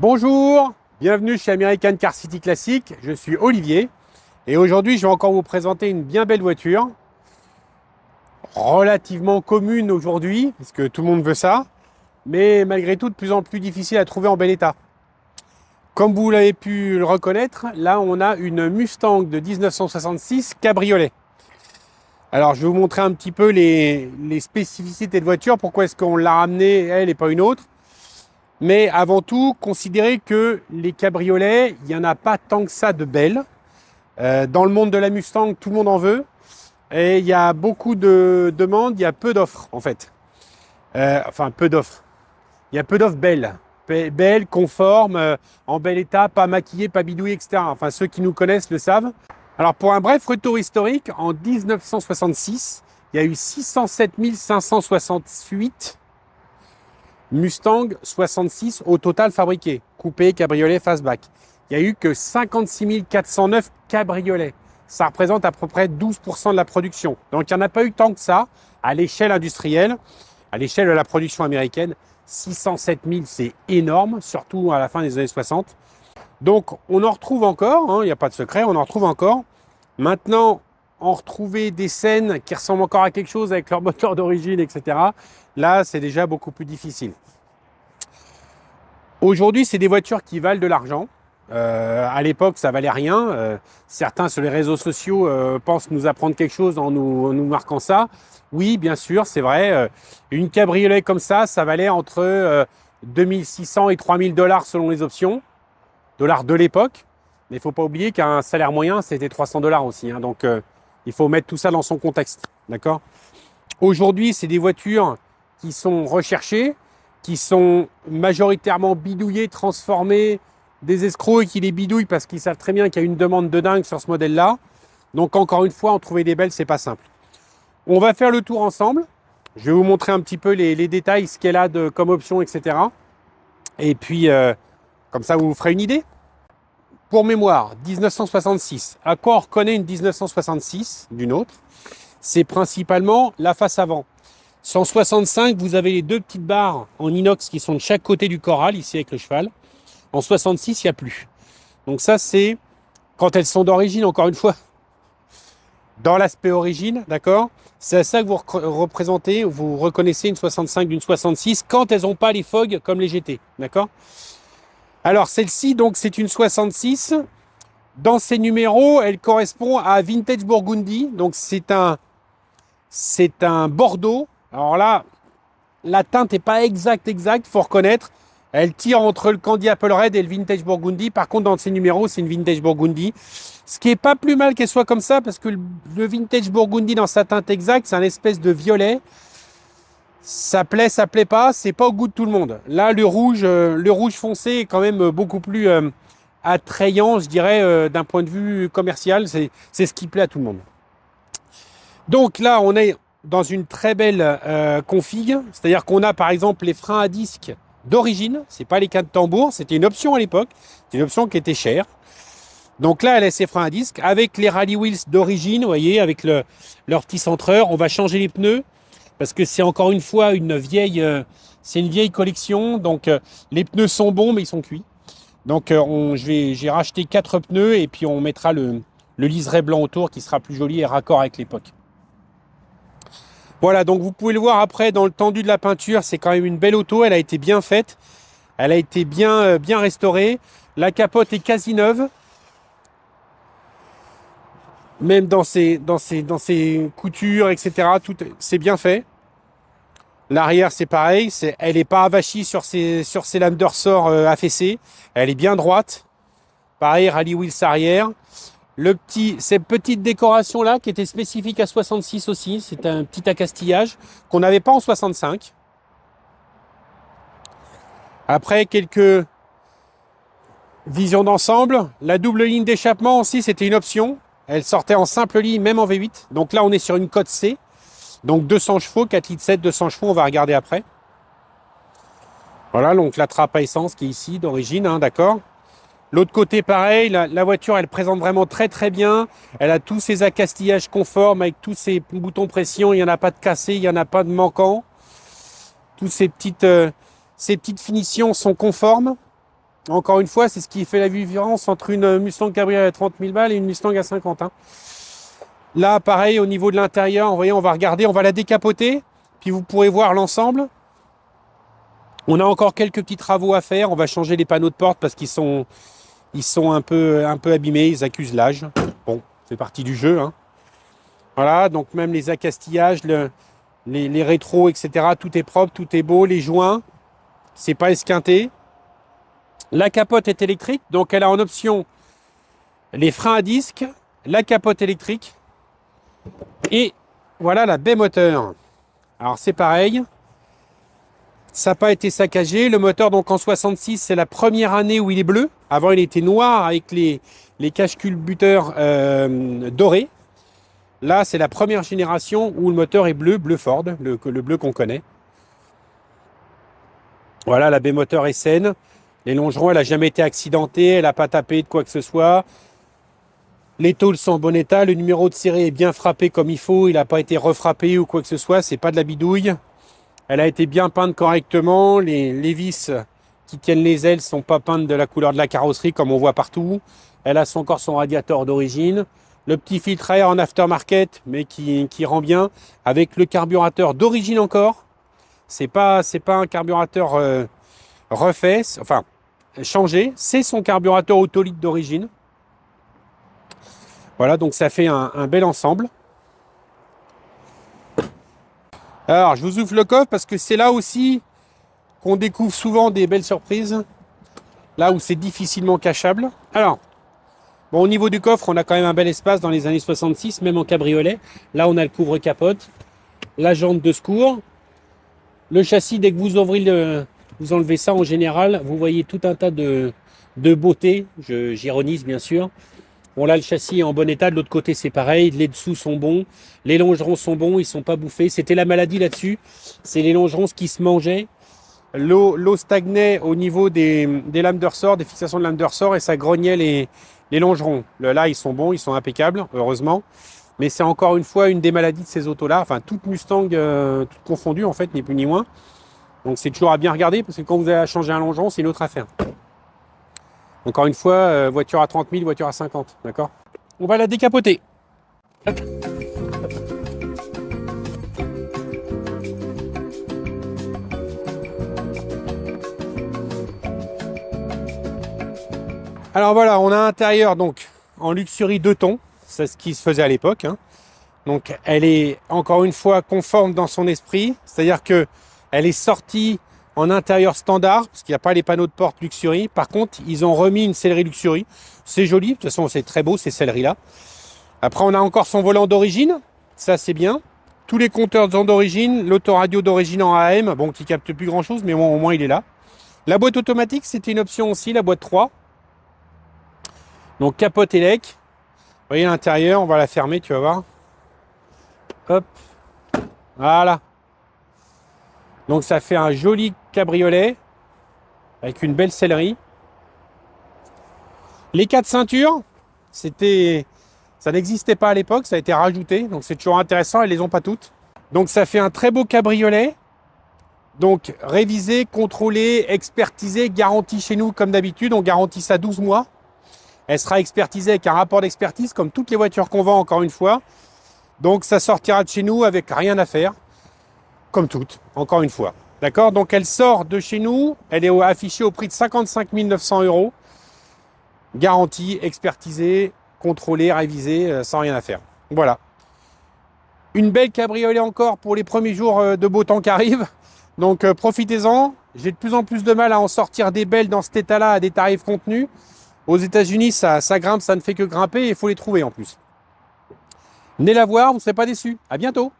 Bonjour, bienvenue chez American Car City Classic, je suis Olivier et aujourd'hui je vais encore vous présenter une bien belle voiture, relativement commune aujourd'hui, parce que tout le monde veut ça, mais malgré tout de plus en plus difficile à trouver en bel état. Comme vous l'avez pu le reconnaître, là on a une Mustang de 1966 cabriolet. Alors je vais vous montrer un petit peu les spécificités de voiture, pourquoi est-ce qu'on l'a ramenée elle et pas une autre. Mais avant tout, considérez que les cabriolets, il n'y en a pas tant que ça de belles. Dans le monde de la Mustang, tout le monde en veut. Et il y a beaucoup de demandes, il y a peu d'offres en fait. Enfin, peu d'offres. Il y a peu d'offres belles. Belles, conformes, en bel état, pas maquillées, pas bidouillées, etc. Enfin, ceux qui nous connaissent le savent. Alors, pour un bref retour historique, en 1966, il y a eu 607 568 Mustang 66 au total fabriqués, coupé, cabriolet, fastback. Il n'y a eu que 56 409 cabriolets. Ça représente à peu près 12% de la production. Donc il n'y en a pas eu tant que ça à l'échelle industrielle, à l'échelle de la production américaine. 607 000, c'est énorme, surtout à la fin des années 60. Donc on en retrouve encore, hein, il n'y a pas de secret, on en retrouve encore. Maintenant, en retrouver des scènes qui ressemblent encore à quelque chose avec leur moteur d'origine, etc. Là, c'est déjà beaucoup plus difficile. Aujourd'hui, c'est des voitures qui valent de l'argent. À l'époque, ça valait rien. Certains sur les réseaux sociaux pensent nous apprendre quelque chose en nous marquant ça. Oui, bien sûr, c'est vrai. Une cabriolet comme ça valait entre 2600 et 3000 dollars selon les options, dollars de l'époque. Mais il ne faut pas oublier qu'un salaire moyen, c'était 300 dollars aussi. Hein. Donc, il faut mettre tout ça dans son contexte. D'accord ? Aujourd'hui, c'est des voitures qui sont recherchées, qui sont majoritairement bidouillées, transformées, des escrocs qui les bidouillent parce qu'ils savent très bien qu'il y a une demande de dingue sur ce modèle-là. Donc encore une fois, en trouver des belles, c'est pas simple. On va faire le tour ensemble. Je vais vous montrer un petit peu les détails, ce qu'elle a comme option, etc. Et puis, comme ça, vous vous ferez une idée. Pour mémoire, 1966. À quoi on reconnaît une 1966 d'une autre? C'est principalement la face avant. 165, vous avez les deux petites barres en inox qui sont de chaque côté du corral, ici avec le cheval. En 66, il n'y a plus. Donc ça, c'est quand elles sont d'origine, encore une fois, dans l'aspect origine, d'accord? C'est à ça que vous représentez, vous reconnaissez une 65 d'une 66 quand elles n'ont pas les fogs comme les GT, d'accord? Alors celle-ci, donc, c'est une 66. Dans ses numéros, elle correspond à Vintage Burgundy. Donc c'est un Bordeaux. Alors là, la teinte n'est pas exacte, faut reconnaître. Elle tire entre le Candy Apple Red et le Vintage Burgundy. Par contre, dans ses numéros, c'est une Vintage Burgundy. Ce qui est pas plus mal qu'elle soit comme ça, parce que le Vintage Burgundy, dans sa teinte exacte, c'est un espèce de violet. Ça plaît pas, c'est pas au goût de tout le monde. Là, le rouge foncé est quand même beaucoup plus attrayant, je dirais, d'un point de vue commercial. C'est ce qui plaît à tout le monde. Donc là, on est dans une très belle config, c'est-à-dire qu'on a par exemple les freins à disque d'origine, c'est pas les quatre tambours, c'était une option à l'époque, c'était une option qui était chère. Donc là, elle a ses freins à disque avec les Rally Wheels d'origine, vous voyez, avec leur petit centreur. On va changer les pneus parce que c'est encore une fois c'est une vieille collection, donc les pneus sont bons mais ils sont cuits. Donc j'ai racheté 4 pneus et puis on mettra le liseré blanc autour qui sera plus joli et raccord avec l'époque. Voilà, donc vous pouvez le voir après dans le tendu de la peinture, c'est quand même une belle auto, elle a été bien faite, elle a été bien restaurée, la capote est quasi neuve, même dans ses coutures, etc., tout c'est bien fait. L'arrière c'est pareil, elle n'est pas avachie sur ses lames de ressort affaissées, elle est bien droite, pareil, rallye wheels arrière. Cette petite décoration là qui était spécifique à 66 aussi, c'est un petit accastillage qu'on n'avait pas en 65. Après quelques visions d'ensemble, la double ligne d'échappement aussi c'était une option. Elle sortait en simple ligne même en V8. Donc là on est sur une cote C. Donc 200 chevaux, 4 litres 7, 200 chevaux, on va regarder après. Voilà donc la trappe à essence qui est ici d'origine, hein, d'accord. L'autre côté, pareil, la voiture, elle présente vraiment très très bien. Elle a tous ses accastillages conformes avec tous ses boutons pression. Il n'y en a pas de cassé, il n'y en a pas de manquant. Toutes ces petites finitions sont conformes. Encore une fois, c'est ce qui fait la différence entre une Mustang Cabriolet à 30 000 balles et une Mustang à 50. Hein. Là, pareil, au niveau de l'intérieur, vous voyez, on va regarder, on va la décapoter, puis vous pourrez voir l'ensemble. On a encore quelques petits travaux à faire. On va changer les panneaux de porte parce qu'ils sont un peu abîmés, ils accusent l'âge. Bon, c'est partie du jeu. Hein. Voilà, donc même les accastillages, les rétros, etc., tout est propre, tout est beau, les joints, c'est pas esquinté. La capote est électrique, donc elle a en option les freins à disque, la capote électrique et voilà la baie moteur. Alors c'est pareil, ça n'a pas été saccagé. Le moteur donc en 66, c'est la première année où il est bleu. Avant il était noir avec les cache-culbuteurs dorés. Là c'est la première génération où le moteur est bleu, bleu Ford, le bleu qu'on connaît. Voilà, la baie moteur est saine. Les longerons, elle n'a jamais été accidentée, elle n'a pas tapé de quoi que ce soit. Les tôles sont en bon état, le numéro de série est bien frappé comme il faut, il n'a pas été refrappé ou quoi que ce soit, c'est pas de la bidouille. Elle a été bien peinte correctement, les vis qui tiennent les ailes ne sont pas peintes de la couleur de la carrosserie comme on voit partout. Elle a encore son radiateur d'origine. Le petit filtre à air en aftermarket, mais qui rend bien, avec le carburateur d'origine encore. C'est pas un carburateur refait, enfin changé, c'est son carburateur Autolite d'origine. Voilà, donc ça fait un bel ensemble. Alors, je vous ouvre le coffre parce que c'est là aussi qu'on découvre souvent des belles surprises. Là où c'est difficilement cachable. Alors, bon, au niveau du coffre, on a quand même un bel espace dans les années 66, même en cabriolet. Là, on a le couvre-capote, la jante de secours. Le châssis, dès que vous ouvrez vous enlevez ça en général, vous voyez tout un tas de beauté. J'ironise bien sûr. Bon là le châssis est en bon état, de l'autre côté c'est pareil, les dessous sont bons, les longerons sont bons, ils sont pas bouffés. C'était la maladie là-dessus, c'est les longerons qui se mangeaient. L'eau stagnait au niveau des lames de ressort, des fixations de lames de ressort et ça grognait les longerons. Là ils sont bons, ils sont impeccables, heureusement. Mais c'est encore une fois une des maladies de ces autos-là, enfin toute Mustang, toute confondue en fait, ni plus ni moins. Donc c'est toujours à bien regarder parce que quand vous allez changer un longeron, c'est une autre affaire. Encore une fois, voiture à 30 000, voiture à 50, d'accord? On va la décapoter. Hop. Alors voilà, on a un intérieur donc en luxury 2 tons, c'est ce qui se faisait à l'époque. Hein. Donc elle est encore une fois conforme dans son esprit, c'est-à-dire que elle est sortie en intérieur standard, parce qu'il n'y a pas les panneaux de porte luxury. Par contre, ils ont remis une sellerie luxury. C'est joli, de toute façon c'est très beau ces selleries-là. Après on a encore son volant d'origine, ça c'est bien. Tous les compteurs d'origine, l'autoradio d'origine en AM, bon qui capte plus grand-chose, mais bon, au moins il est là. La boîte automatique, c'était une option aussi, la boîte 3. Donc capote élec. Vous voyez l'intérieur, on va la fermer, tu vas voir. Hop, voilà. Donc ça fait un joli cabriolet avec une belle sellerie. Les 4 ceintures, ça n'existait pas à l'époque, ça a été rajouté, donc c'est toujours intéressant, elles les ont pas toutes. Donc ça fait un très beau cabriolet. Donc révisé, contrôlé, expertisé, garanti chez nous comme d'habitude, on garantit ça 12 mois. Elle sera expertisée avec un rapport d'expertise comme toutes les voitures qu'on vend encore une fois. Donc ça sortira de chez nous avec rien à faire, comme toutes, encore une fois. D'accord? Donc elle sort de chez nous, elle est affichée au prix de 55 900 €. Garantie, expertisée, contrôlée, révisée, sans rien à faire. Voilà. Une belle cabriolet encore pour les premiers jours de beau temps qui arrivent. Donc profitez-en. J'ai de plus en plus de mal à en sortir des belles dans cet état-là à des tarifs contenus. Aux États-Unis, ça grimpe, ça ne fait que grimper et il faut les trouver en plus. Venez la voir, vous ne serez pas déçus. À bientôt.